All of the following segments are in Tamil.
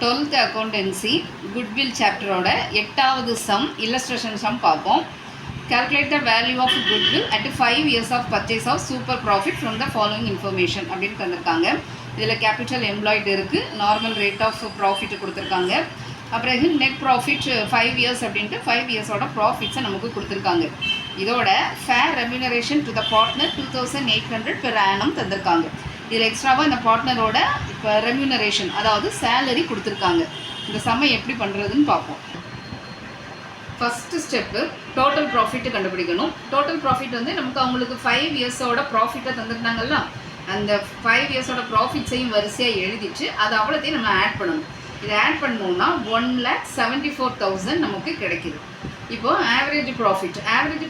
12th accountancy goodwill chapter ஓட 8வது sum illustration sum பார்ப்போம். Calculate the value of goodwill at 5 years of purchase of super profit from the following information அப்படின்னு தந்திருக்காங்க. இதில் கேபிட்டல் எம்ப்ளாய்டு இருக்குது, நார்மல் ரேட் ஆஃப் ப்ராஃபிட் கொடுத்துருக்காங்க, அப்புறம் நெட் ப்ராஃபிட் 5 இயர்ஸ் அப்படின்ட்டு 5 இயர்ஸோட ப்ராஃபிட்ஸை நமக்கு கொடுத்துருக்காங்க. இதோட fair remuneration to the partner 2800 per annum தந்திருக்காங்க. இதில் எக்ஸ்ட்ராவாக இந்த பார்ட்னரோட இப்போ ரெம்யூனரேஷன் அதாவது சேலரி கொடுத்துருக்காங்க. இந்த சம்மை எப்படி பண்ணுறதுன்னு பார்ப்போம். ஃபஸ்ட்டு ஸ்டெப்பு டோட்டல் ப்ராஃபிட்டு கண்டுபிடிக்கணும். டோட்டல் ப்ராஃபிட் வந்து நமக்கு அவங்களுக்கு 5 இயர்ஸோட ப்ராஃபிட்டை தந்துருந்தாங்கல்ல, அந்த 5 இயர்ஸோட ப்ராஃபிட்ஸையும் வரிசையாக எழுதிட்டு அதை அவ்வளோத்தையும் நம்ம ஆட் பண்ணணும். இதை ஆட் பண்ணோம்னா 1,74,000 நமக்கு கிடைக்கிது. இப்போது ஆவரேஜ்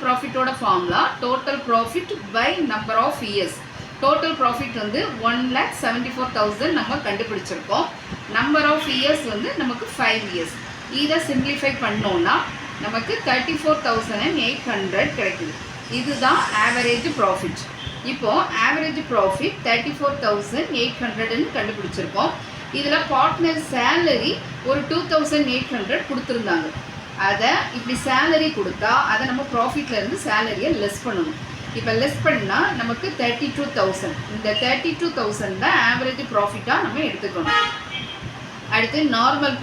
ப்ராஃபிட்டோட formula total profit by number of years. Total profit வந்து 1,74,000 நம்ம கண்டுபிடிச்சிருக்கோம். நம்பர் ஆஃப் இயர்ஸ் வந்து நமக்கு 5 இயர்ஸ். இதை சிம்பிளிஃபை பண்ணோன்னா நமக்கு 34,800 கிடைக்குது. இதுதான் ஆவரேஜ் ப்ராஃபிட். இப்போது ஆவரேஜ் ப்ராஃபிட் 34,800ன்னு கண்டுபிடிச்சிருக்கோம். இதில் பார்ட்னர் சேலரி ஒரு 2,800 கொடுத்துருந்தாங்க. அதை இப்படி சேலரி கொடுத்தா அதை நம்ம ப்ராஃபிட்லேருந்து சேலரியை லெஸ் பண்ணணும். இப்போ லெஸ் பண்ணால் நமக்கு 32,000. இந்த 32,000 தான் ஆவரேஜ் ப்ராஃபிட்டாக நம்ம எடுத்துக்கணும். அடுத்து நார்மல்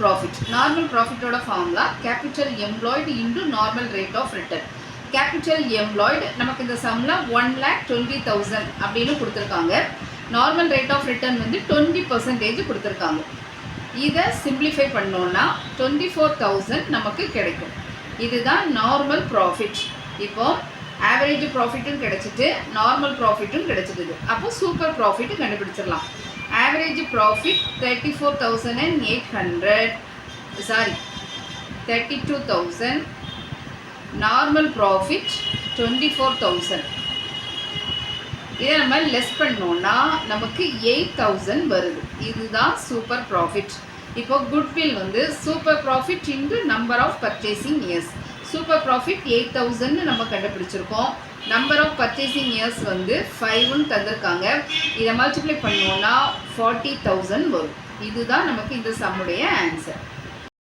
ப்ராஃபிட்டோட formula capital employed into normal rate of return. Capital employed நமக்கு இந்த சம்மில் 1,20,000 அப்படின்னு கொடுத்துருக்காங்க. நார்மல் ரேட் ஆஃப் ரிட்டர்ன் வந்து 20% கொடுத்துருக்காங்க. இதை சிம்பிளிஃபை பண்ணோன்னா 24,000 நமக்கு கிடைக்கும். இதுதான் நார்மல் ப்ராஃபிட். இப்போது ஆவரேஜ் ப்ராஃபிட்டும் கிடச்சிட்டு நார்மல் ப்ராஃபிட்டும் கிடச்சிடுது. அப்போ சூப்பர் ப்ராஃபிட்டு கண்டுபிடிச்சிடலாம். Average profit 32,000, normal profit 24,000. இதை நம்ம லெஸ் பண்ணோன்னா நமக்கு 8,000 வருது. இதுதான் சூப்பர் ப்ராஃபிட். இப்போ குட்வில் வந்து super profit into number of purchasing years. Super profit 8,000 நம்ம கண்டுபிடிச்சிருக்கோம். நம்பர் ஆஃப் பர்ச்சேசிங் இயர்ஸ் வந்து 5ன்னு தந்திருக்காங்க. இதை மல்டிப்ளை பண்ணோன்னா 40,000 வரும். இதுதான் நமக்கு இந்த சம்முடைய ஆன்சர்.